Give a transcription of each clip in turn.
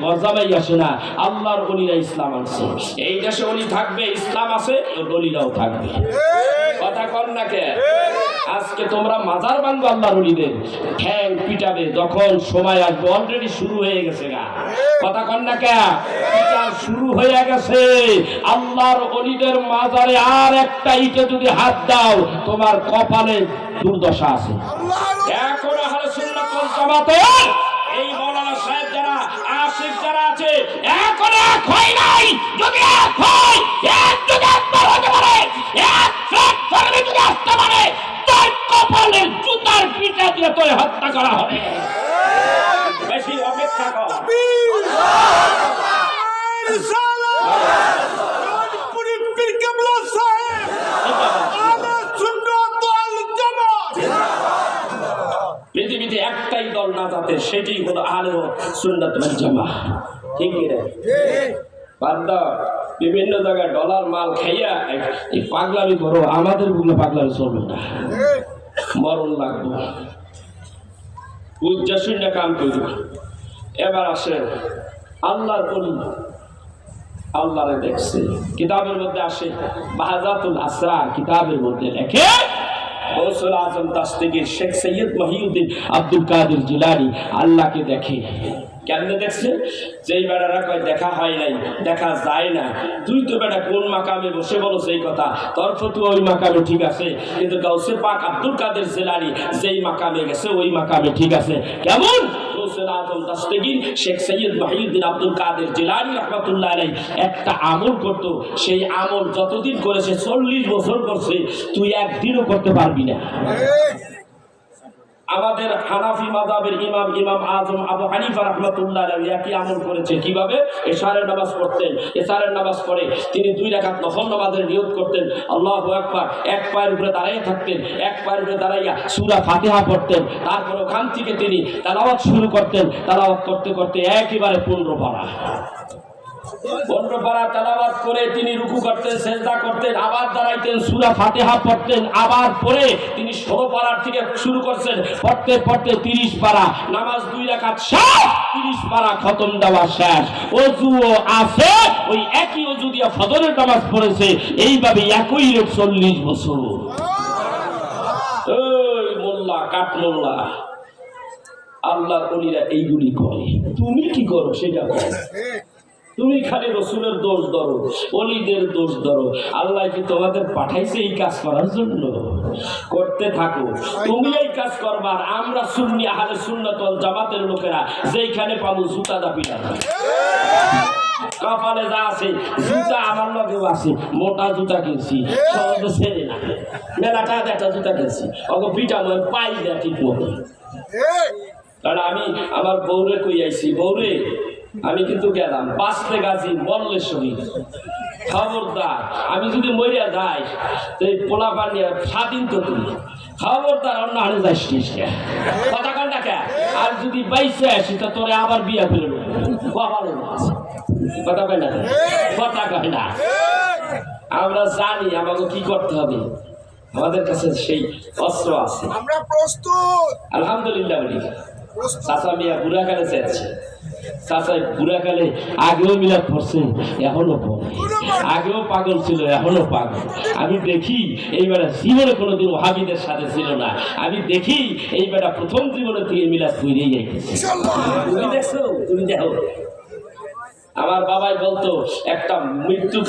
গজামাই আসে না, আল্লাহর ওলিরা ইসলাম আনছে। এই দেশে ওলি থাকবে, ইসলাম আছে, ওলিরাও থাকবে। কথা কন না কে? আজকে তোমরা মাজার ভাঙবো আল্লাহর ওলিদের, ঠ্যাং পিটাবে যখন সময় আসবে। অলরেডি শুরু হয়ে গেছে গা। কথা কন না কে? পিটার শুরু হয়ে গেছে। আল্লাহর ওলিদের মাজারে আর একটা ইটে যদি হাত দাও, তোমার কপালে দুর্দশা আছে। এখন আহলে সুন্নাত ওয়াল জামাতের এই মাওলানা সাহেব যারা আশিক যারা আছে, এখন এক হয় নাই। যদি এক হয়, এক যদি একবার হতে পারে, এক ফেট ফরমে যদি আসতে পারে, তার কপালে জুতার পিটা দিয়ে তোরে হত্যা করা হবে। বেশি অপেক্ষা কর। পৃথিবীতে একটাই দল না যাতে, সেটি হলো আহলে সুন্নাত ওয়াল জামাত। ঠিক কি রে? বান্দা বিভিন্ন জায়গায় ডলার মাল খাইয়া এই পাগলামি করো, আমাদের গুলো পাগলামি চলবে না, মরণ লাগবে। উজ্জাসুন্না কাম করবে। এবার আসে আল্লাহর ওলি, আল্লাহরে দেখছে। কিতাবের মধ্যে আসে বাহাজাতুল আসরার, কিতাবের মধ্যে লেখে গৌসুল আজম তাস্তিগীর শেখ সৈয়দ মহিউদ্দিন আব্দুল কাদের জিলানী আল্লাহকে দেখে। কেমনে দেখছে? যেই বেড়ারা কয় দেখা হয় নাই, দেখা যায় না, তুই তো বেটা কোন মাকামে বসে বলো সেই কথা, তোর ফতোয়া ওই মাকামে ঠিক আছে, কিন্তু গাউসে পাক আব্দুল কাদের জিলানী যেই মাকামে গেছে ওই মাকামে ঠিক আছে। কেমন? গৌসুল আজম তাস্তিগীর শেখ সৈয়দ মহিউদ্দিন আব্দুল কাদের জিলানী রাহমাতুল্লাহ আলাইহি একটা আমল করত, সেই আমল যতদিন করেছে 40 বছর করছে, তুই একদিনও করতে পারবি না। আমাদের হানাফি মাযহাবের ইমাম আযম আবু হানিফা রাহমাতুল্লাহ আলাইহি একই আমল করেছে। কিভাবে? এশারের নামাজ পড়তেন, এশারের নামাজ পড়ে তিনি 2 রাকাত নফল নামাজের নিয়ত করতেন, আল্লাহু আকবার, এক পায়ের উপরে দাঁড়িয়ে থাকতেন, এক পায়ের উপরে দাঁড়াইয়া সূরা ফাতিহা পড়তেন, তারপর ওখান থেকে তিনি তেলাওয়াত শুরু করতেন, তেলাওয়াত করতে করতে একেবারে 15 পারা তেলাওয়াত করে তিনি রুকু করতেন, সিজদা করতেন, আবার দাঁড়াইতেন, সূরা ফাতিহা পড়তেন, আবার পরে তিনি 16 পারার থেকে শুরু করছেন, পড়তে পড়তে 30 পারা, নামাজ 2 রাকাত শেষ, 30 পারা খতম দেওয়া শেষ। ওযুও আছে, ওই একই ওযু দিয়ে ফজরের নামাজ পড়েছে, এইভাবে একই রেট 40 বছর। ওই মোল্লা কাট মোল্লা, আল্লাহর ওলিরা এইগুলি করে, তুমি কি করো সেটা বলো। তুমি খালি রসুলের দোষ ধরো, ওলিদের দোষ ধরো। আল্লাহ কি তোমাদের পাঠাইছে এই কাজ করার জন্য? করতে থাকো, তুমি এই কাজ করবার। আমরা সুন্নি আহলে সুন্নাত ওয়াল জামাতের লোকেরা যেইখানে পাবো জুতা দা পিটা, কপালে যা আছে জুতা, আমার লগেও আছে, মোটা জুতা কিনছি, সহজে ছেড়ে না, মেলাটা একটা জুতা কিনছি, ওকে পিটা মই পাই দেয় ঠিক মতো। কারণ আমি আমার বউরে কই আইছি, বউরে আমি কিন্তু গেলাম, বাঁচতে গাছি মরলে শহীদ, খবরদার আমি যদি মরিয়া যাই এই পোলা পানিয়া স্বাধীন তো তুই, খবরদার অন্য হারে যাইস কথা কন না কে। আর যদি বাইসে আসি তো তোরে আবার বিয়া করে কথা কয় না, কথা কয় না। আমরা জানি আমাকে কি করতে হবে, আমাদের কাছে সেই অস্ত্র আছে, আমরা প্রস্তুত আলহামদুলিল্লাহ। বলি চাচা মিয়া বুড়াকালে যাচ্ছে, চাচা বুড়াকালে আগেও মিলাদ পড়ছে, এখনো পড়ে, আগেও পাগল ছিল, এখনো পাগল। আমি দেখি এইবার জীবনে কোনোদিন ওহাবীদের সাথে ছিল না, আমি দেখি এইবার প্রথম জীবনে থেকে মিলাদ করেই যাইতেছে। তুমি দেখছো? তুমি দেখো। আমার বাবাই বলতো একটা মৃত্যু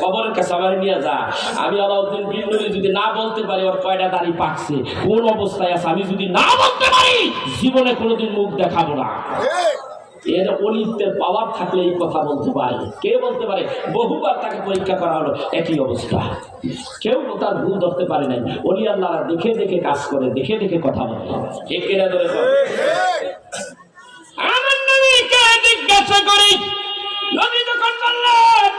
কবরের কাছে আমার নিয়ে যা, আমি আলাউদ্দিন বিন নবী যদি না বলতে পারি ওর কয়টা দাড়ি পাকছে, কোন অবস্থায় আছে, আমি যদি না বলতে পারি জীবনে কোনোদিন মুখ দেখাবো না। এর অলিত্বের পাওয়ার থাকলে এই কথা বলতে পারে। কে বলতে পারে? বহুবার তাকে পরীক্ষা করা হলো, একই অবস্থা, কেউ তার ভুল ধরতে পারে নাই। অলি আল্লাহরা দেখে দেখে কাজ করে, দেখে দেখে কথা বলে। ঠিক কিনা ধরে আমার নবীকে জিজ্ঞাসা করি, নবী যখন বললেন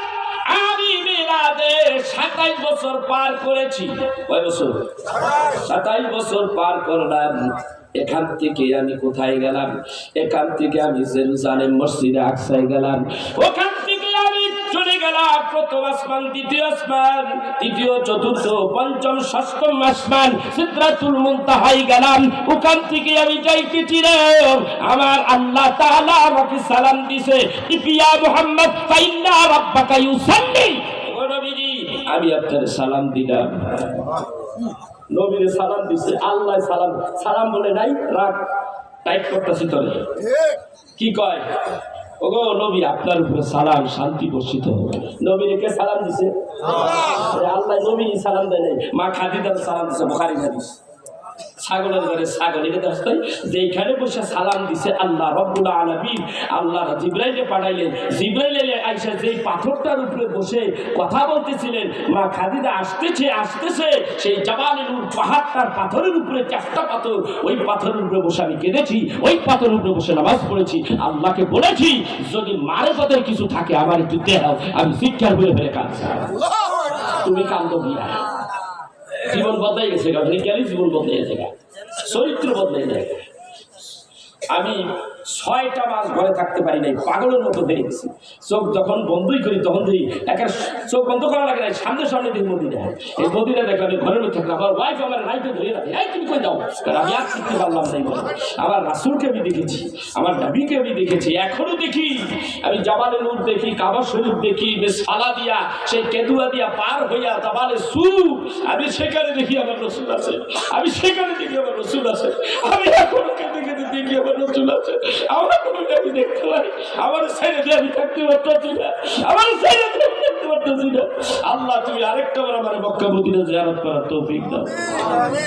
আমি মিলাদে 27 বছর পার করেছি, কয় বছর? 27 বছর পার করলাম। এখান থেকে আমি কোথায় গেলাম? এখান থেকে আমি জেরুজালেম মসজিদে আকসায় গেলাম, ওখান থেকে আমি চলে গেলাম গেলাম প্রথম আসমান, দ্বিতীয় আসমান, তৃতীয়, চতুর্থ, পঞ্চম, ষষ্ঠম আসমান, সিদরাতুল মুনতাহায় গেলাম। ওখান থেকে আমি যাইতেছি রে, আমার আল্লাহ তাআলা আমাকে সালাম দিছে, ইয়া মুহাম্মদ ফাইন্না রাব্বাকা ইউসাল্লি। ও নবীজি, আমি আপনার সালাম দিলাম। নবীরে সালাম দিছে, আল্লাহ সালাম, সালাম বলে নাই, রাগ টাইট করতেছি তোরে। কি কয়? ওগো নবী, আপনার উপরে সালাম, শান্তি বর্ষিত হোক। নবীরে কে সালাম দিছে? আল্লাহ। নবী সালাম দেয় নাই, মা খাদিজার সালাম দিছে। বুখারী হাদিস। ছাগলের ঘরে ছাগল, এটা দেখতে যেখানে বসে সালাম দিছে আল্লাহ রব্বুল আলামিন, আল্লাহ জিবরাইলকে পাঠাইলেন। জিবরাইল আইসা যেই পাথরটার উপরে বসে কথা বলতেছিলেন, মা খাদিজা আসতেছে আসতেছে, সেই জাবালে নূর পাহাড়টার পাথরের উপরে 4টা পাথর, ওই পাথরের উপরে বসে আমি কেঁদেছি, ওই পাথরের উপরে বসে নামাজ পড়েছি। আল্লাহকে বলেছি, যদি মারে পথের কিছু থাকে আমার একটু দেখাও, আমি শিক্ষার বলে ফেলে কাজ। তুমি কান্দ গিয়া জীবন বদলাই গেছে, গেলে জীবন বদলাই গেছে, চরিত্র বদলাই যায়। আমি 6টা মাস ঘরে থাকতে পারি নাই, পাগলের মতো বেড়ে গেছি। চোখ যখন বন্ধই করি তখন দেখি একটা চোখ বন্ধ করা লাগে না, সামনে সামনে দেখি মদিনা। এই মদিনা দেখলাম, ঘরের মধ্যে থাকলাম। আমার ওয়াইফ আমার নাইটে ধরে রাখে, এই তুমি কই যাও? কারণ আমি আর শিখতে পারলাম নাই। আমার রাসূলকে আমি দেখেছি, আমার নবীকে আমি দেখেছি, এখনো দেখি। আমি জাবালে নূর দেখি, কাবা শরীফ দেখি, সালা দিয়া সেই কেদুয়া দিয়া পার হইয়া জাবালে সুর, আমি সেখানে দেখি আমার রাসূল আছে, আমি সেখানে দেখি আমার রাসূল আছে, আমি এখনো দেখি আমার রাসূল আছে। আমি দেখতে পারি, আমার ছেড়ে দিয়ে আমি থাকতে পারতেছি না, আমার ছেড়ে দিয়ে আমি থাকতে পারতেছি না। আল্লাহ, তুমি আরেকটা বার আমার মক্কা মদিনা জিয়ারত করার তৌফিক দাও।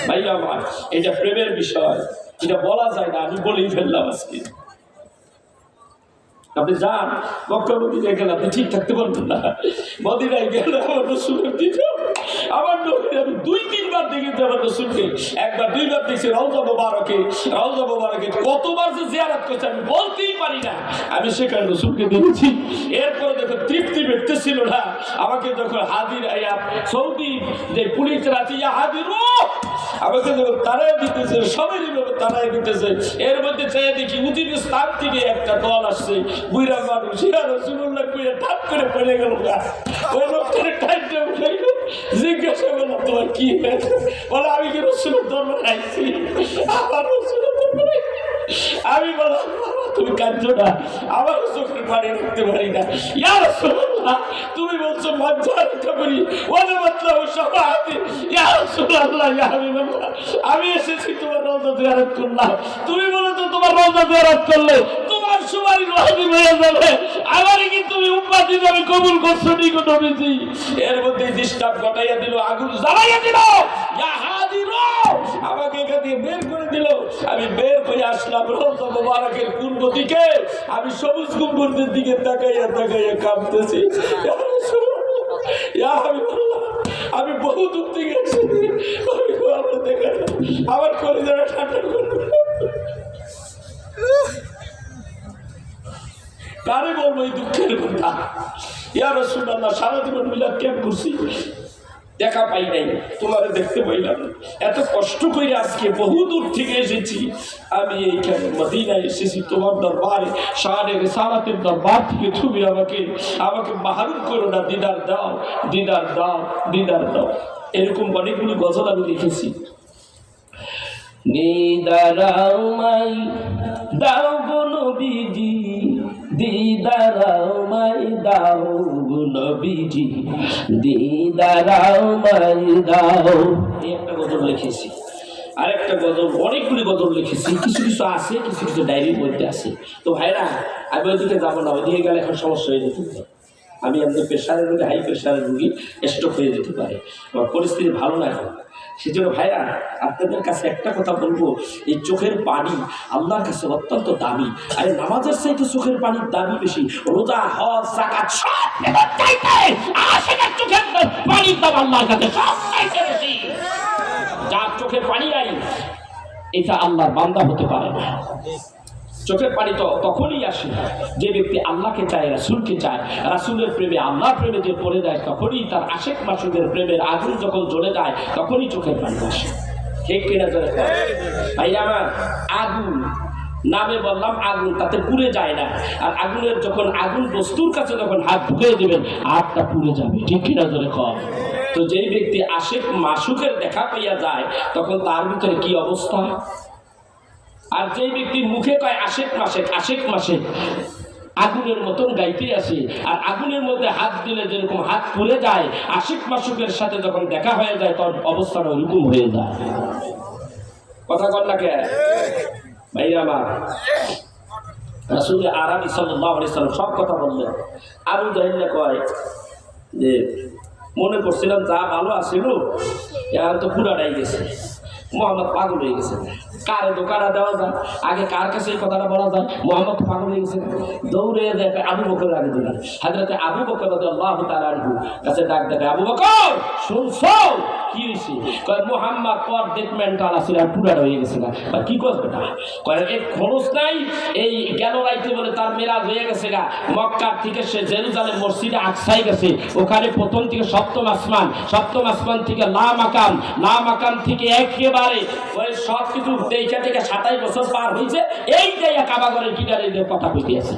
ভাই আমার, এটা প্রেমের বিষয়, এটা বলা যায় না, আমি বলেই ফেললাম আজকে। আপনি যান মক্কা মদিনায় গেলে আপনি ঠিক থাকতে পারবেন না। মদিনায় গেলে আমার রাসূলের দিকে, আমার নবীর আমি 2-3 বার দেখেছি আমার রাসূলকে, 1বার 2বার দেখছি রওজা মোবারকে। রওজা মোবারকে কতবার যে জিয়ারত করছে আমি বলতেই পারি না। আমি সেখানে রাসূলকে দেখেছি। এরপরে দেখো তৃপ্তি বেঁচতেছিল না, আমাকে যখন হাজির সৌদি যে পুলিশরা আছে, ইয়া হাজিরু, আমাকে যখন তারাই দিতেছে, সবাই তারাই দিতেছে। এর মধ্যে চেয়ে দেখি উজিরিস্তান থেকে একটা দল আসছে, বুইরা মানুষ, ইয়া রাসূলুল্লাহ কইয়া ঠাপ করে পড়ে গেল। ওই লোকটার টাইটে উঠাইল, জিজ্ঞাসা করলাম তোমার কি হয়েছে? বলে আমি কি রাসূলের দরবারে আইছি, আমার রাসূলের দরবারে। আমি বললাম তুমি কাঁদছো না, আমার চোখের পানি রাখতে পারি না। ইয়া রাসূলুল্লাহ, তুমি বলছো মজ্জার কবরি ওয়ালা মাতলাউ শাফাআতি, ইয়া রাসূলুল্লাহ, ইয়া হাবিবাল্লাহ, আমি এসেছি তোমার রওজা জিয়ারত করলাম, তুমি বলেছো তোমার রওজা জিয়ারত করলে তোমার সুপারিশ ওয়াজিব হয়ে যাবে, আমারে কি তুমি উম্মত হিসেবে কবুল করছো নি গো নবীজি? এর মধ্যে ডিস্টার্ব ঘটাইয়া দিল, আগুন জ্বালাইয়া দিল, ইয়া হাদিরু, আমাকে এখান থেকে বের করে দিল। আমি বের হয়ে আসলাম রওজা মোবারকের পূর্ব দিকে, আমি সবুজ গম্বুজের দিকে তাকাইয়া তাকাইয়া কাঁপতেছি। ইয়া রাসূলুল্লাহ, ইয়া হাবিবাল্লাহ, আমি বহু দূর থেকে এসেছি, আমি আমার দেখা আমার কলিজাটা ঠান্ডা করে। কারে বলবো এই দুঃখের কথা? ইয়া রাসূলুল্লাহ, সারা জীবন মিলাদ ক্যাম্প করছি, দেখা পাই নাই, তোমারে দেখতে পাইলাম। এত কষ্ট করে আজকে বহু দূর থেকে এসেছি, আমি এইখানে মদিনায় এসেছি তোমার দরবারে, শানে রিসালাতের দরবার থেকে। তুমি আমাকে মাহরুম করো না, দিদার দাও, দিদার দাও, দিদার দাও। এরকম অনেকগুলো গজল আমি লিখেছি। দিদার আমায় দাও গো নবীজি, দিদার আমায় দাও গো নবীজি, দিদার আমায় দাও। এই একটা গজল লিখেছি। আরেকটা গজল, অনেকগুলি গজল লিখেছি, কিছু কিছু আছে, কিছু কিছু ডায়েরির মধ্যে আছে। তো ভাইরা, আমি ওইদিকে যাবো না, ওইদিকে গেলে এখন সমস্যা হয়ে যেতে পারে। আমি আমাদের প্রেশারের রোগী, হাই প্রেশারের রোগী, স্ট্রোক হয়ে যেতে পারে, আমার পরিস্থিতি ভালো না এখন। সেজন্য ভাইরা, আপনাদের কাছে একটা কথা বলবো, এই চোখের পানি আল্লাহর কাছে অত্যন্ত দামি। আরে নামাজের চাইতে চোখের পানির দামি বেশি। রোজা, হজ, যাকাত সব চাইতে আশিকের চোখের পানির দাম আল্লাহর কাছে সব চাইতে বেশি। যার চোখের পানি নাই, এটা আল্লাহর বান্দা হতে পারে না। চোখের পানি তো তখনই আসে যে ব্যক্তি আল্লাহকে চায়, রাসূলকে চায়, রাসূলের প্রেমে, আল্লাহর প্রেমে যে পড়ে যায়, তখনই তার আশেক মাসুদের প্রেমের আগুন যখন জ্বলে যায়, তখনই চোখের পানি আসে। ঠিক কিনা? ভাই আমার, আগুন নামে বললাম আগুন, তাতে পুড়ে যায় না। আর আগুনের যখন আগুন বস্তুর কাছে যখন হাত ঢুকিয়ে দেবেন হাতটা পুড়ে যাবে, ঠিক কিনা জোরে কম। তো যেই ব্যক্তি আশিক মাসুকের দেখা পাইয়া যায় তখন তার ভিতরে কি অবস্থা? আর যেই ব্যক্তি মুখে কয় আশিক মাসেক আশিক মাসেক, আগুনের মতন গাইতে আসে, আর আগুনের মধ্যে হাত দিলে যেরকম হাত পুড়ে যায়, আশিক মাসুকের সাথে যখন দেখা হয়ে যায় তখন অবস্থাটা ওইরকম হয়ে যায়। কথা কর না কে ভাইরা আমার? রাসূল আরবি সাল্লাল্লাহু আলাইহি সাল্লাম সব কথা বললেন। আবু জাহেল কয় যে মনে করছিলাম যা ভালো আছিল এখন তো পুরাটাই গেছে, মোহাম্মদ পাগল হয়ে গেছে। কারে দোকানা দেওয়া যায়, আগে কার কাছে এই কথাটা বলা যায়? মোহাম্মদ পাগল হয়ে গেছে, দৌড়ে দেখে আবু বকরের আগে দিলেন। হযরতে আবু বকর রাদিয়াল্লাহু তাআলা আনহু কাছে ডাক দেখে, আবু বকর শুনছো কি হয়েছে? কয় মোহাম্মদ পর দেখমেন্টাল আছে আর পুরাটা হয়ে গেছে না। কি করবে না? কয় এক খরচ নাই, এই গেল রাইতে বলে তার মেরাজ হয়ে গেছে গা, মক্কার থেকে সে জেরুজালেম মসজিদে আকসায় গেছে, ওখানে প্রথম থেকে সপ্তম আসমান, সপ্তম আসমান থেকে লা মাকাম, লা মাকাম থেকে একেবারে ওই সব কিছু দেখে থেকে 27 বছর পার হয়েছে। এই যে কাবাগরের কিনারে কথা কইতে আছে,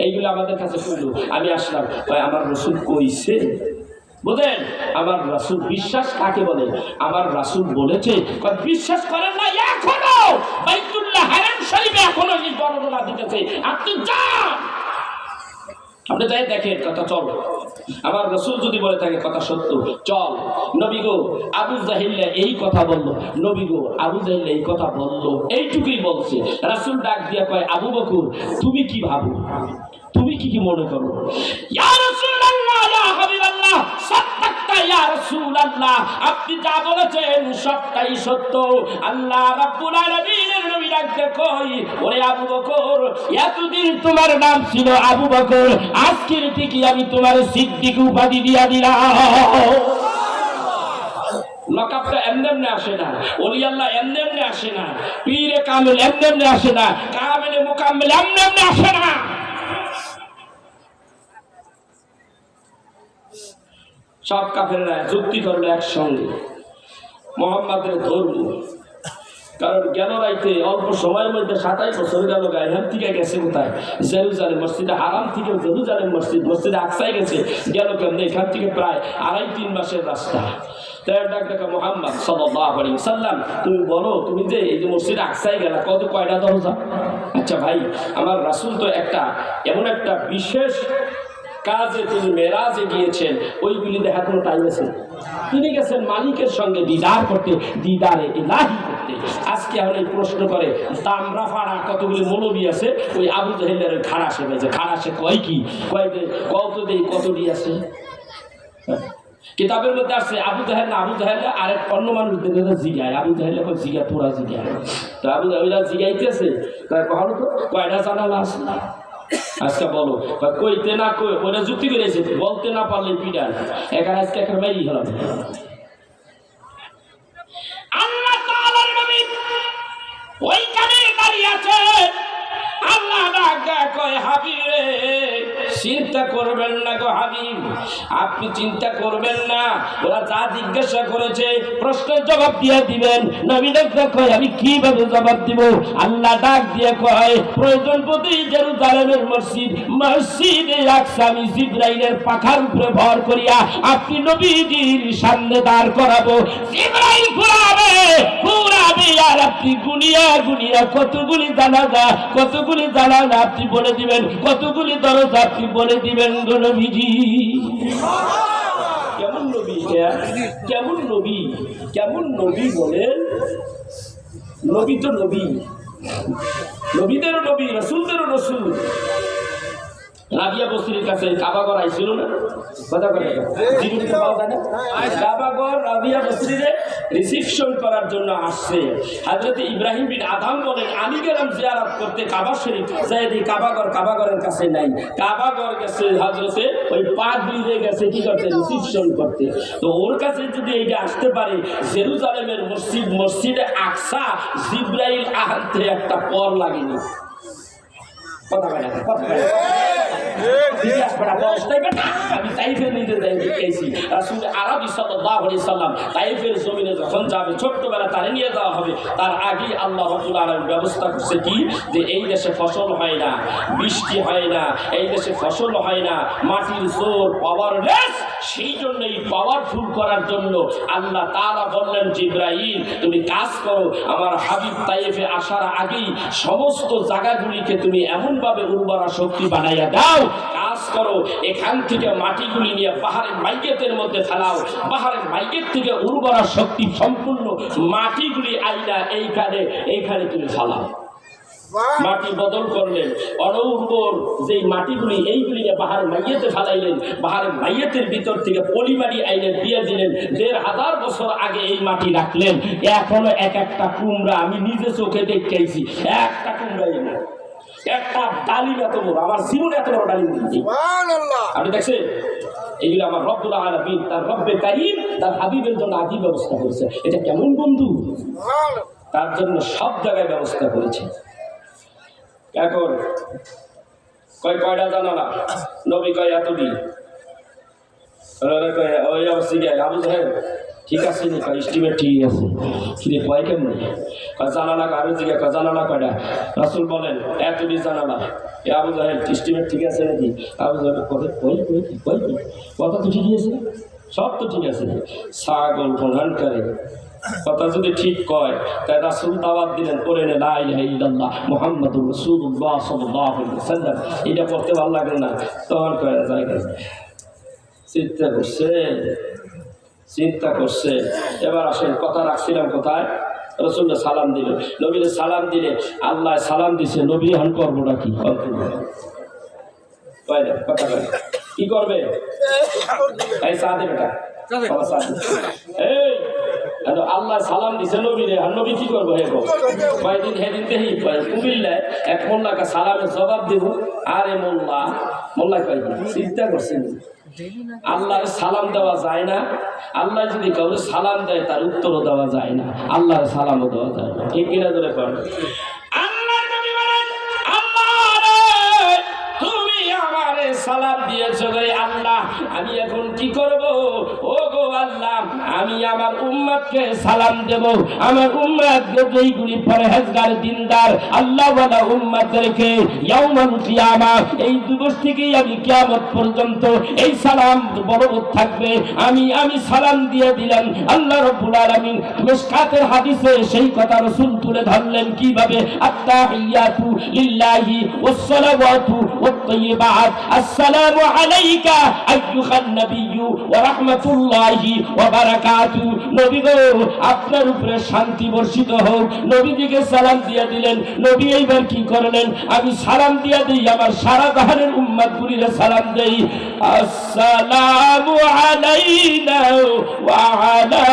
এইগুলো আমাদের কাছে শুনলো। আমি আসলাম, আমার রাসূল কইছে, বুঝলেন? আমার রাসূল বিশ্বাস কাকে বলে? আমার রাসূল বলেছে, বিশ্বাস করেন না এখনো বাইতুল্লাহ হারাম শরীফে এখনো এই বর্ণনা দিতেছে, আপনি যান, আপনি যাই দেখেন কথা চল। আমার রাসূল যদি বলে থাকে কথা সত্য, চল। নবী গো আবু জাহিল এই কথা বললো, নবী গো আবু জাহিল এই কথা বললো, এইটুকুই বলছে। রাসূল ডাক দিয়া কয়, আবু বকর তুমি কি ভাবো, তুমি কি মনে করো? ইয়া রাসূলুল্লাহ, ইয়া হাবিবাল্লাহ, সাদাক্তা ইয়া রাসূলুল্লাহ, আপনি যা বলেছেন সবটাই সত্য। আল্লাহ রাব্বুল আলামিনের নবী ডাক দিয়া কয়, ওরে আবু বকর, এতদিন তোমার নাম ছিল আবু বকর, আজকের থেকে আমি তোমার সিদ্দিক উপাধি দিয়া দিলাম। লকাবটা এমনি আসে না, ওলি আল্লাহ এমনি আসে না, পীরে কামেল এমনি আসে না, কামেলে মুকাম্মেল এমনি আসে না। সব কাফেররা যুক্তি করলো একসঙ্গে মুহাম্মাদের ধর্ম, কারণ গেল রাইতে অল্প সময়ের মধ্যে 27 বছর গেল, এখান থেকে গেছে কোথায়? জেরুজালেম মসজিদে হারাম থেকে জেরুজালেম মসজিদ, মসজিদে আকসায় গেছে, গেল কেমনে? এখান থেকে প্রায় 2.5-3 মাসের রাস্তা। তাই ডাক ডাকা, মুহাম্মদ সাল্লাল্লাহু আলাইহি ওয়াসাল্লাম তুমি বলো, তুমি যে এই যে মসজিদে আকসায় গেলা, কয়টা দরজা? আচ্ছা ভাই, আমার রাসূল তো এমন একটা বিশেষ কাজে তিনি মেরাজে গিয়েছেন, ওইগুলি দেখা কোনো টাইম আছে? তিনি গেছেন মালিকের সঙ্গে দিদার করতে, দিদারে ইলাহি করতে। আজকে এখন এই প্রশ্ন করে দামরা ফাড়া কতগুলি মৌলবী আছে, ওই আবু জাহেলের খাড়াসে গেছে, খাড়াসে কয় কি কয় কত দেই কত দিয়ে আছে কিতাবের মধ্যে আসছে। আবু জাহেল না, আবু জাহেল আরেক অন্য মানুষদের জিগায়, আবু জাহেল জিগা পুরা জিগায়। তো আবু জাহেল জিগাইতেছে, কখনো তো কয়টা জানালা আছে আজকে বলো, কইতে না কই ওরা যুক্তি করেছে, বলতে না পারলে পিডান এখানে আজকে একটা মেরি হলাম। আল্লাহ তাআলার নবী ওইখানে দাঁড়িয়ে আছে, আল্লাহ ডাক কয়, হাবিবে চিন্তা করবেন না গো হাবিব, আপনি চিন্তা করবেন না, ওরা যা জিজ্ঞাসা করেছে প্রশ্নের জবাব দিয়ে দিবেন। নবী ডাক কয়, আমি কিভাবে জবাব দিব? আল্লাহ ডাক দিয়ে কয়, প্রয়োজন বোধে জেরুজালেমের মসজিদে আকসা আমি জিবরাইলের পাখার উপরে ভর করিয়া আপনি নবীজির সামনে দাঁড় করাবো। জিবরাইল ঘুরাবে আর আপনি গুনিয়া কতগুলি জানাজা, কতগুলি জানাজা আপনি বলে দিবেন, কতগুলি দরজা আপনি বলে দিবেন গো নবীজি। কেমন নবী, কেমন নবী, কেমন নবী বলেন? নবী তো নবী, নবীদেরও নবী, রাসূলদেরও রাসূল। রাবিয়া বস্তির কাছে কাবাগর আইছিল না, কথা বলে কাবাগর রাবিয়া বস্তিরে রিসিপশন করার জন্য আসছে। হযরত ইব্রাহিম বিন আদম বলেন, আমি গেলাম জিয়ারত করতে কাবা শরীফ, যাইদি কাবাগরের কাছে নাই, কাবাগর গেছে হযরতে ওই পাদ্রীরে গেছে কি করতে? রিসিপশন করতে। তো ওর কাছে যদি এইটা আসতে পারে, জেরুজালেমের মসজিদে আকসা জিবরাইল আনতে একটা পর লাগেনি। কথা বলে, কথা বলে। আমি তাইফের নিজে দেখেছি রাসূল আরবি সাল্লাল্লাহু আলাইহি সাল্লাম তাইফের জমিনে যখন যাবে ছোট্টবেলা তারে নিয়ে যাওয়া হবে তার আগে আল্লাহ রাব্বুল আলামিন ব্যবস্থা করছে কি যে এই দেশে ফসল হয় না, বৃষ্টি হয় না, এই দেশে ফসল হয় না, মাটির জোর পাওয়ারলেস, সেই জন্যই পাওয়ারফুল করার জন্য আল্লাহ তাআলা বললেন জিবরাইল তুমি কাজ করো, আমার হাবিব তাইফে আসার আগেই সমস্ত জায়গাগুলিকে তুমি এমনভাবে উর্বরা শক্তি বানাইয়া দাও, কাজ করো এখান থেকে মাটিগুলি নিয়ে পাহাড়ের মাইয়েতের মধ্যে ফেলাও, পাহাড়ের মাইয়ের থেকে উর্বরা শক্তি সম্পূর্ণ মাটিগুলি আইনা এইখানে তুমি ফেলাও। মাটি বদল করলেন, অনুর্বর যে মাটিগুলি এইগুলি নিয়ে পাহাড়ের মাইয়েতে ফেলাইলেন, পাহাড়ের মাইয়েতের ভিতর থেকে পলিমাটি আইলেন দিয়ে দিলেন, 1500 বছর আগে এই মাটি রাখলেন, এখনো এক একটা কুমড়া আমি নিজে চোখে দেখেছি, একটা কুমড়াই না, একটা ডালিম এত বড়, আমার জীবনে এত বড় ডালিম আপনি দেখছেন। এইগুলো আমার রব্বুল আলামিন তার রব্বে কারীম তার হাবিবের জন্য আদি ব্যবস্থা করেছে। এটা কেমন বন্ধু, তার জন্য সব জায়গায় ব্যবস্থা করেছে। এখন কয়টা জানালা নবী কয় এতটি ওই অবস্থা আবু জাহেল ঠিক আছে নি কয় স্টিমের ঠিক আছে কিনে কয় কেমন কয় জানালা আরো জিজ্ঞা কয় জানালা কয়টা রাসূল বলেন এতটি জানালা। আবু জাহেল স্টিমের ঠিক আছে নাকি? আবু জাহেল কথা তো ঠিকই আছে, সব তো ঠিক আছে, ছাগল প্রধান করে কথা যদি ঠিক কয় তাই রাসূল দাওয়াত দিলেন পড়ে নে লা ইলাহা ইল্লাল্লাহ মুহাম্মাদুর রাসূলুল্লাহ সাল্লাল্লাহু আলাইহি ওয়াসাল্লাম। এটা পড়তে ভালো লাগে না, তখন কয় জায়গা চিন্তা করছে। এবার আসেন কথা রাখছিলাম কোথায়, রাসূলুল্লাহ সালাম দিল, নবীর সালাম দিলে আল্লাহ সালাম দিছে, নবী হন করবোটা কি কয় না কথা কয় কি করবে এই সাদে বেটা এই আল্লাহ সালাম দিছে নবীরে, আর নবী কি করবো হে কয়দিন হেদিন দেহি কুমিল্লায় এক মোল্লাকে সালামের জবাব দিব, আরে মোল্লা কয়দিন চিন্তা করছেন আল্লাহর সালাম দেওয়া যায় না, আল্লাহ যদি কাউকে সালাম দেয় তার উত্তরও দেওয়া যায় না, আল্লাহর সালামও দেওয়া যায় না, ঠিক কিনা ধরে করেন। সালাম দিয়েছো রে আল্লাহ, আমি এখন কি করব? ও গো আল্লাহ, আমি আমার উম্মতকে সালাম দেব, আমার উম্মত যেইগুলি পরহেজগার দিনদার আল্লাহ ওয়ালা উম্মতদেরকে ইয়াউমুল কিয়ামত এই দিবস থেকেই আমি কিয়ামত পর্যন্ত এই সালাম বরকত থাকবে। আমি সালাম দিয়ে দিলাম। আল্লাহ রাব্বুল আলামিন মিশকাতের হাদিসে সেই কথা রাসূল তুলে ধরলেন কিভাবে, আত্তাহিয়াতু লিল্লাহি ওয়াস সালাওয়াতু ওয়াত তাইয়্যিবাত আসসালামু আলাইকা আইয়ুহান নাবিয়্যু ওয়া রাহমাতুল্লাহি ওয়া বারাকাতুহু। নবী গো আপনার উপরে শান্তি বর্ষিত হোক। নবীজিকে সালাম দিয়ে দিলেন। নবী এইবার কি করলেন? আমি সালাম দিয়ে দিই, আমার সারা জাহানের উম্মতগুলিরে সালাম দেই, আসসালামু আলাইনা ওয়া আলা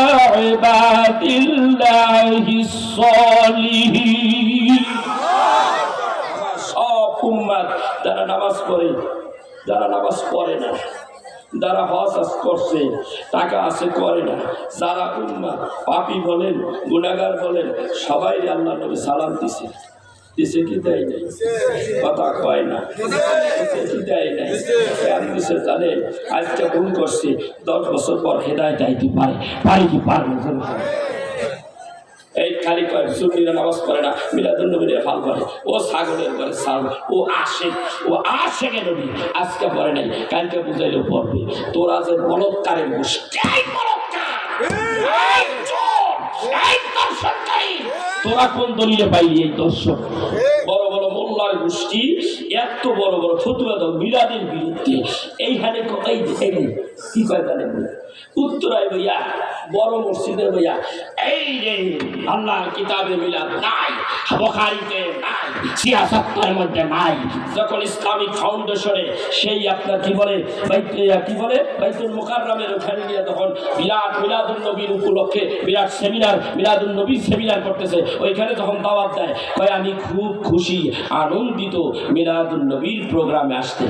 ইবাদিল্লাহিস সালিহিন। সব উম্মত যারা নামাজ পড়ে, যারা নামাজ পড়ে না, যারা হজ করছে টাকা আছে করে না, যারা উম্মত পাপী বলেন গুনাহগার বলেন সবাই আল্লাহ নবী সালাম দিছে। দিছে কি দেয় নাই? কথা কয় না, দিছে কি দেয় নাই? কেন দিছে জানেন? আজকে ভুল করছে, 10 বছর পর হেদায়েত আইতে পারে কি পারবে না? এই খালি কয় সুন্নিরা নামাজ পড়ে না, মিলাদুন নবীর হাল করে, ও ছাগলের করে ছাগল, ও আশেকে নবী আজকে পড়ে নাই, কালকে বুঝাইলেও পড়বে। তোরা যে বলৎকারের গোষ্ঠী, তোরা কোন দলিলে পাইলি এই দর্শক? বড় বড় মোল্লার গোষ্ঠী এত বড় বড় ফতুয়া দাও মিলাদের বিরুদ্ধে। এইখানে কি কয় জানেন? উত্তরায় বইয়া বড় মসজিদে বইয়া এই যে আল্লাহর কিতাবে মিলাদ নাই, বুখারীতে নাই, সিয়াসতের মধ্যে নাই। যখন ইসলামিক ফাউন্ডেশনে সেই আপনার কি বলে বাইতুল মুকাররমের ওখানে নিয়ে তখন মিলাদুন নবীর উপলক্ষে বিরাট সেমিনার, মিলাদুন নবীর সেমিনার করতেছে, ওইখানে যখন দাওয়াত দেয় কয় আমি খুব খুশি আনন্দিত মিলাদুন নবীর প্রোগ্রামে আসতে।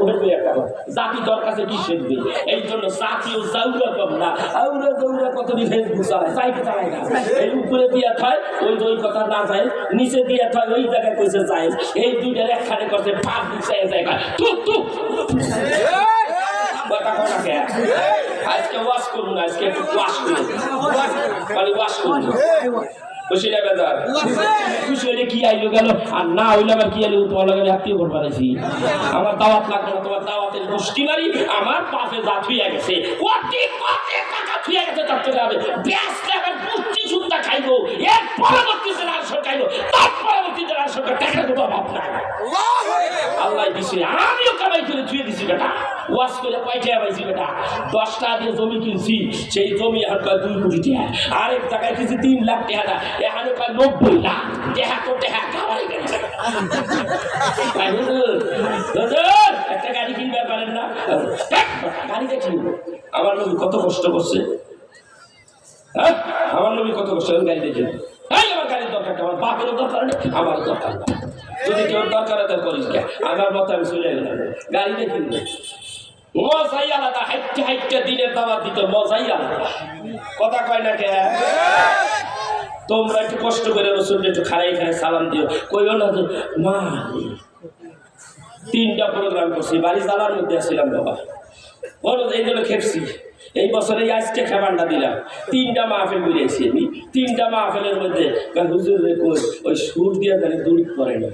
ওই একটা জাতি তোর কাছে কি শিখবে? এই জন্য জাতিও জাউরা কম না, আউরা জাউরা কতদিন ফেসবুক চালায়, চাইতে চালায় না। এই উপরে দিয়া থায় ওই কথা না যায়, নিচে দিয়া থায় ওই জায়গায় কইছে যায়, এই দুইটার একখানে করছে পাবলিক চাই জায়গা টুক টুক কথা কোনা কে আজকে ওয়াশ করুন, আজকে একটু ওয়াশ করুন, খালি ওয়াশ করুন। খুশি না বেদার? খুশি হইলে কি আইলো গেল, আর না হইলে আবার কি আইলো তোমার লাগে আত্মীয় করবো পারেছি। আমার দাওয়াত লাগবে না, তোমার দাওয়াতের গোষ্ঠী মারি আমার পাপে যা থুইয়া গেছে, কোটি কোটি টাকা থুইয়া গেছে, তার থেকে হবে ব্যাস টাকার পুষ্টি সুদ্ধা খাইবো, এর পরবর্তীতে আর সব খাইবো, তার পরবর্তীতে আর সব টাকা দেবো ভাব না। আল্লাহ দিছে, আমিও কামাই করে থুয়ে দিছি বেটা, ওয়াশ করে পয়সা পাইছি বেটা, 10 টাকা দিয়ে জমি কিনছি, সেই জমি আর 2 কোটি টাকা, আরেক জায়গায় কিছু 3 লাখ টাকা, এখানে 90 লাখ টাকা, তো টাকা খাওয়াই গেছে। একটা গাড়ি কিনতে পারেন না, গাড়ি দেখি আমার নবী কত কষ্ট করছে, হ্যাঁ আমার নবী কত কষ্ট গাড়ি দেখে। আমার গাড়ির দরকার, আমার বাপেরও দরকার নেই, আমারও দরকার নেই, যদি কেউ দরকার হয় তার করিস কে, আমার মতো আমি চলে গেলাম, গাড়ি দেখি মজাই আলাদা, হাইটে হাইটে দিনের দাওয়াত দিত, মজাই আলাদা, কথা কয় না কে? তোমরা একটু কষ্ট করে রসুল একটু খারাই খারাই সালাম দিও, কইও না যে মা 3টা প্রোগ্রাম করছি, বাড়ি জ্বালার মধ্যে আসছিলাম বাবা, বলো এই জন্য খেপছি। এই বছরে আজকে খাবারটা দিলাম, 3টা মাহফিল ঘুরেছি আমি, 3টা মাহফিলের মধ্যে হুজুর ওই সুর দিয়ে জানি দূর করে না,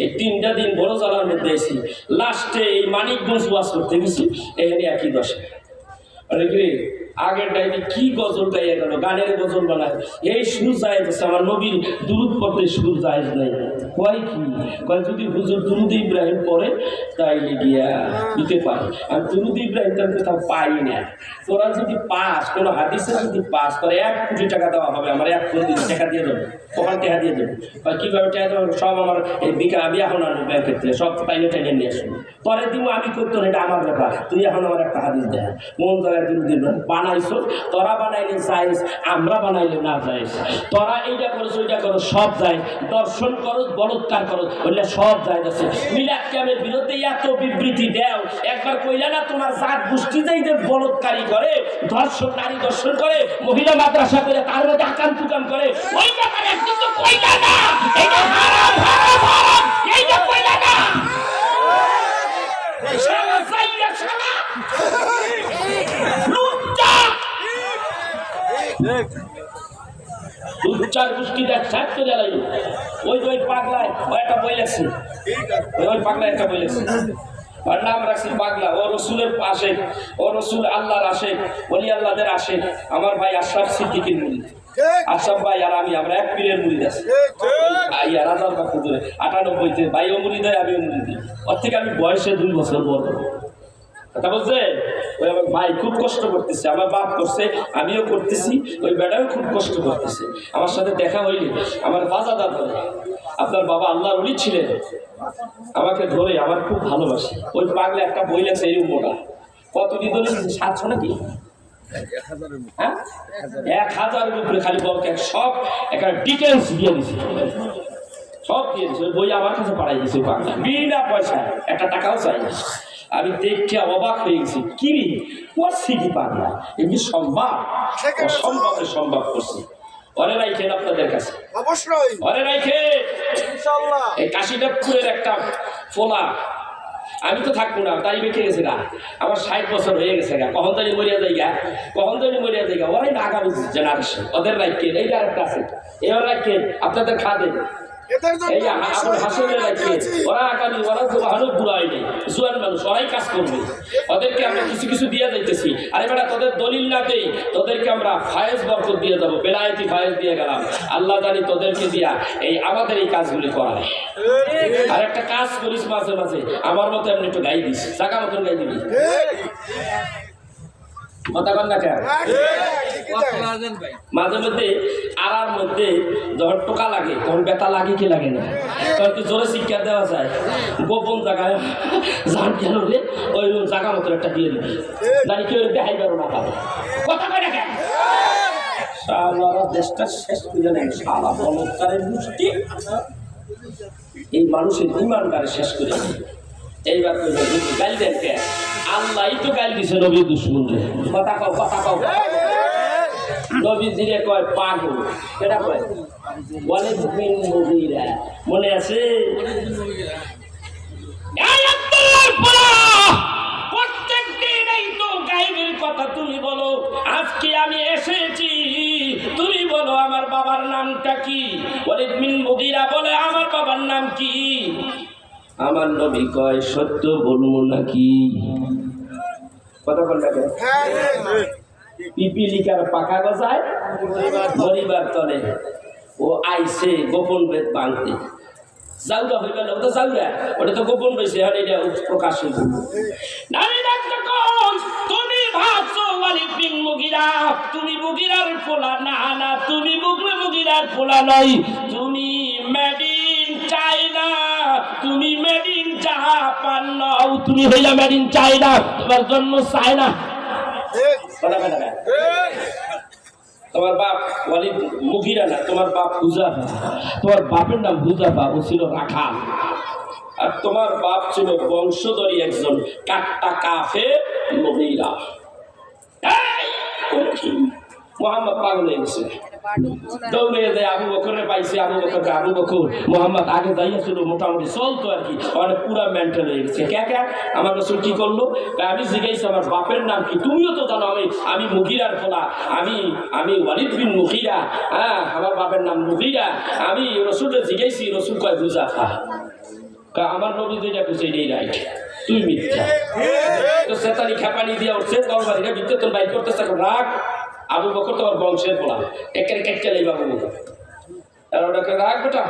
এই 3টা দিন বড় জ্বালার মধ্যে এসি, লাস্টে এই মানিকগঞ্জ ওয়াজ করতে গেছি, এখানে একই দশা। আগের টাইমে কি গজল গাইয়া গেল, গানের গজল বানায়, এই সুর জায়েজ আছে, আমার নবীর দুরুদ পড়তে সুর জায়েজ নাই, কয় কি কয় যদি হুজুর দুরুদ ইব্রাহিম পড়ে তাইলে গিয়া দিতে পারে, আর দুরুদ ইব্রাহিম তার কোথাও পাই না। তোরা যদি পাস, কোনো হাদিসে যদি পাস করে 1 কোটি টাকা দেওয়া হবে, আমার 1 কোটি টাকা দিয়ে দেবো, ওখানে টাকা দিয়ে দেবো, বা কীভাবে টাকা দেবো সব আমার এই বিকা, আমি এখন আনবো ব্যাংকের থেকে, সব টাইনে টাইনে নিয়ে আসবো, পরে দিব আমি করতো না, এটা আমার ব্যাপার, তুই এখন আমার একটা হাদিস দেয় মন জায়গায় দুরুদ ইব্রাহিম বানাইছো, তোরা বানাইলে যাইস, আমরা বানাইলে না যাইস, তোরা এইটা করো ওইটা করো সব যায়, দর্শন করো বলৎকার করো বললে সব যায় আছে। মিলাদ ক্যাম্পের বিরুদ্ধে এত বিবৃতি দেও, একবার কইলা না তোমার জাত গোষ্ঠীতেই যে বলৎকারী করে, দর্শন নারী দর্শন করে, মহিলা মাদ্রাসা করে, তার মধ্যে আকাম টুকাম করে, ওই ব্যাপারে একদিন তো কইলা না, এইটা হারাম হারাম হারাম, এইটা কইলা না, শালা সাইয়া শালা উচ্চার গোষ্ঠী দেখ ছাড় চলে গেল, ওই পাগলায় একটা বই লেখছে, ওই পাগলায় একটা বই লেখছে, ওর নাম রাখছি পাগলা, ও রসুলের পাশে, ও রসুল আল্লাহর আশেক, ওলি আল্লাহদের আশেক, আমার ভাই আশরাফ সিদ্দিকীর মুরিদ, আশরাফ ভাই আর আমি, আমরা এক পীরের মুরিদ আছি, রাজার বাক্য ধরে 98-তে ভাইও মুরিদ হয়, আমিও মুরিদ, ওর থেকে আমি বয়সে 2 বছর বড়, কথা বলছে। ওই আমার ভাই খুব কষ্ট করতেছে, আমার বাপ করছে, আমিও করতেছি, ওই বেটাও খুব কষ্ট করতেছে, আমার সাথে দেখা হইলে আমার বাজাদার ধরে, আপনার বাবা আল্লাহর ওলি ছিলেন, আমাকে ধরে আমার খুব ভালোবাসে, ওই পাগলে একটা বই লেখছে এই মোটা, কত নিদলে 700 নাকি, হ্যাঁ 1000-এর উপরে, খালি বলকে সব একটা ডিটেলস দিয়ে দিছে, সব দিয়ে দিছে, বই আমার কাছে পাঠাই দিছে পাগলা, বিনা পয়সা, একটা টাকাও চাই। আমি দেখে অবাক হয়ে গেছি, কি করছি কি পাগলা, এমনি সম্ভব, অসম্ভবের সম্ভব করছি। অরে রাইখেন আপনাদের কাছে, অবশ্যই অরে রাইখেন ইনশাআল্লাহ। এই কাশীনাথপুরের একটা ফোলা, আমি তো থাকবো না, তাই বেঁকে গেছে না, আমার 60 বছর হয়ে গেছে গা, কখন জানি মরিয়া যাইগা, কখন জানি মরিয়া যাইগা, ওরাই না আগামী জেনারেশন, ওদের রাইখেন, এই আরেকটা আছে, এবার রাইখেন আপনাদের খাদে, ওরাই কাজ করবে, ওদেরকে আমরা কিছু কিছু দিয়ে যাইতেছি, আরে বেটা তোদের দলিল না দেই, তোদেরকে আমরা ফায়েজ বরকত দিয়ে যাবো, বেলায়েতি ফায়েজ দিয়ে গেলাম, আল্লাহ জানি তোদেরকে দিয়া এই আমাদের এই কাজগুলি করায়। আর একটা কাজ করিস মাঝে মাঝে, আমার মতো এমনি একটু গাই দিস, জায়গা মতন গাই দিবি, মাঝে মধ্যে আড়ার মধ্যে যখন টোকা লাগে তখন ব্যথা লাগে কি লাগে না, তখন কি জোরে শিক্ষা দেওয়া যায়, গোপন জায়গায় জান কেন রে ওই জায়গা মতো একটা দিয়ে দিবি, জানি কেউ দেখাই পারো না পাবো, কথা কয় না কেন, দেশটা শেষ করে নেয় শালা বলৎকারের গোষ্ঠী। এই মানুষের ইমানটারে শেষ করে এইবার গাল দেন কে? আল্লাহ তো গাল দিছে নবী দুশ্মন কথা কও কথা কও নবীজিরে কয় পাগল এটা কয় ওয়ালিদ বিন মুগীরা মনে আছে প্রত্যেকদিন এই তো গায়েবের কথা তুমি বলো আজকে আমি এসেছি তুমি বলো আমার বাবার নামটা কি ওয়ালিদ বিন মুগীরা বলে আমার বাবার নাম কি আমার নবী কয় সত্য বলবো নাকি কথা বলতে পিপিলিকার পাকা গজায় পরিবার তলে ও আইসে গোপন বেদ ভাঙতে যাওয়া হইবে না ওটা যাওয়া ওটা তো গোপন বেশি আর এটা প্রকাশ হইবে তুমি ভাবছো ওয়ালিদ বিন মুগীরা তুমি মুগীরার পোলা না না তুমি মুগীরার পোলা নয় তুমি মেড ইন চায়না তুমি মেড ইন জাপান নও তুমি হইলা মেড ইন চায়না তোমার জন্ম চায়না তোমার বাপ ওয়ালিদ মুগীরা না তোমার বাপ হুযাফা তোমার বাপের নাম হুযাফা ও ছিল রাখাল আর তোমার বাপ ছিল বংশধরী একজন কাট্টা কাফের মুগীরা মুহাম্মদ পাগল হয়ে গেছে দৌড়ে দেয় আবু বকরের পাইছে আবু বকর মুহাম্মদ আগে যাইয়াছিল মোটামুটি চলতো আর কি অনেক পুরা মেন্টাল হয়ে গেছে কে আমার রাসূল কি করলো আমি জিজ্ঞাসি আমার বাপের নাম কি তুমিও তো জানো আমি মুগীরার ফলা আমি ওয়ালিদ বিন মুগীরা হ্যাঁ আমার বাপের নাম মুগীরা আমি রাসূলের জিজ্ঞাসি রাসূল কয় হুযাফা আমার নবী যেটা কইছে এটাই রাইট তুই মিথ্যা তো সেতানি খেপানি দিয়া উঠছে তরবারিটা ভিতরে তোর বাইর করতেছে রাগ আবু বকর তোমার বংশের বলা একের কেটে লইবা আবু বকর আর ওটাকে রাখ বেটা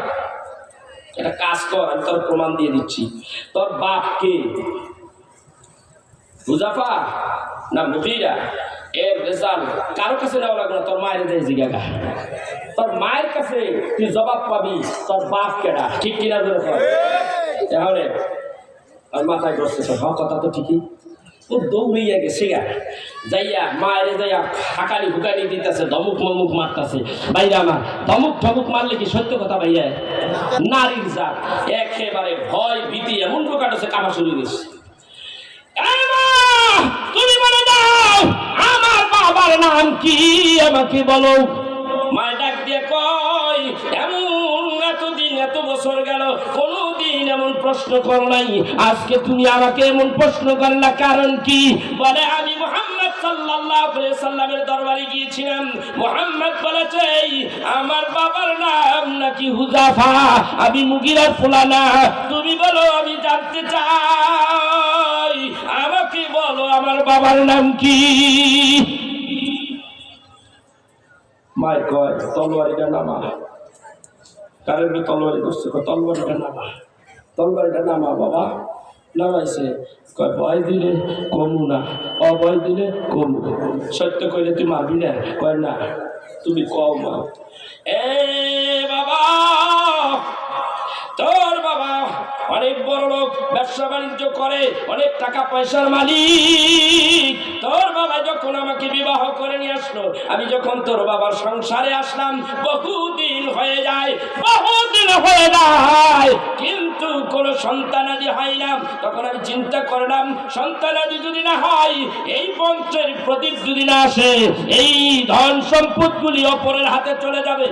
এটা কাজ কর আমি তোর প্রমাণ দিয়ে দিচ্ছি তোর বাপ কে হুযাফা না মুগীরা এর রেজাল্ট কারো কাছে নেওয়া লাগবে না তোর মায়ের দেয় জিজ্ঞাসা তোর মায়ের কাছে তুই জবাব পাবি তোর বাপ কেডা ঠিক কিনা ধরে তাহলে আর মাথায় বসতেছে কথা তো ঠিকই ও দৌড়িয়া গেছে যাইয়া মায়ের যাইয়া হাকালি হুকালি দিতেছে ধমুক মমুক মারতেছে বাইরে আমার ধমুক মারলে কি সত্য কথা ভাইয়া নারীর জাত একেবারে ভয় ভীতি এমন প্রকার আছে কামা শুরু গেছে তুমি বলে দাও আমার বাবার নাম কি আমাকে বলো মায় ডাক দিয়ে কয় এমন এতদিন এত বছর গেল কোনদিন এমন প্রশ্ন করো নাই আজকে তুমি আমাকে এমন প্রশ্ন করলা কারণ কি বলে আমি মুহাম্মদ সাল্লাল্লাহু আলাইহি সাল্লামের দরবারে গিয়েছিলাম মুহাম্মদ বলেছে আমার বাবার নাম নাকি হুযাফা আমি মুগীরার পোলা না তুমি বলো আমি জানতে চাই আমাকে বলো আমার বাবার নাম কি মায়ের কয় তলোয়ারিটা নামা কারের তলোয়ারি করছে তলোয়ারিটা নামা বাবা নামাইছে কয় ভয় দিলে কমু না অভয় দিলে কমু সত্য কইলে তুই মারবি না কয় না তুমি কও মা এ বাবা তোর বাবা অনেক বড় লোক ব্যবসা বাণিজ্য করে অনেক টাকা পয়সার মালিক তোর বাবা যখন আমাকে বিবাহ করে নিয়ে আসলো আমি যখন তোর বাবার সংসারে আসলাম বহুদিন হয়ে যায় কিন্তু কোনো সন্তানাদি হয় না তখন আমি চিন্তা করলাম সন্তানাদি যদি না হয় এই বংশের প্রদীপ যদি না আসে এই ধন সম্পদগুলি অপরের হাতে চলে যাবে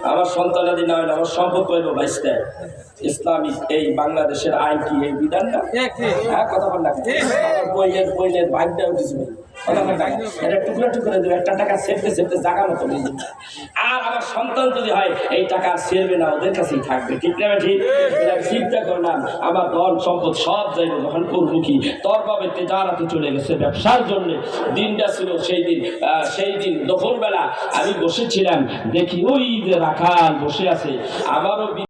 আমার সন্তানাদি না হলে আমার সম্পদ পাইব বাইশটা ইসলামিক এই বাংলাদেশের আইন কি এই বিধানটা হ্যাঁ কথা বল না বইয়ের ভাগ্যটা উঠেছিল টুকরা টুকরা দেবে একটা টাকা সেরতে জায়গা মতো আর আমার সন্তান যদি হয় এই টাকা সেরবে না ওদের কাছেই থাকবে ঠিক না ঠিক চিন্তা করলাম আমার ধন সম্পদ সব যাইব যখন করবুকি তোর বাবে তেজারাতে চলে গেছে ব্যবসার জন্য দিনটা ছিল সেই দিন দুপুরবেলা আমি বসেছিলাম দেখি ওই যে রাখাল বসে আছে আমারও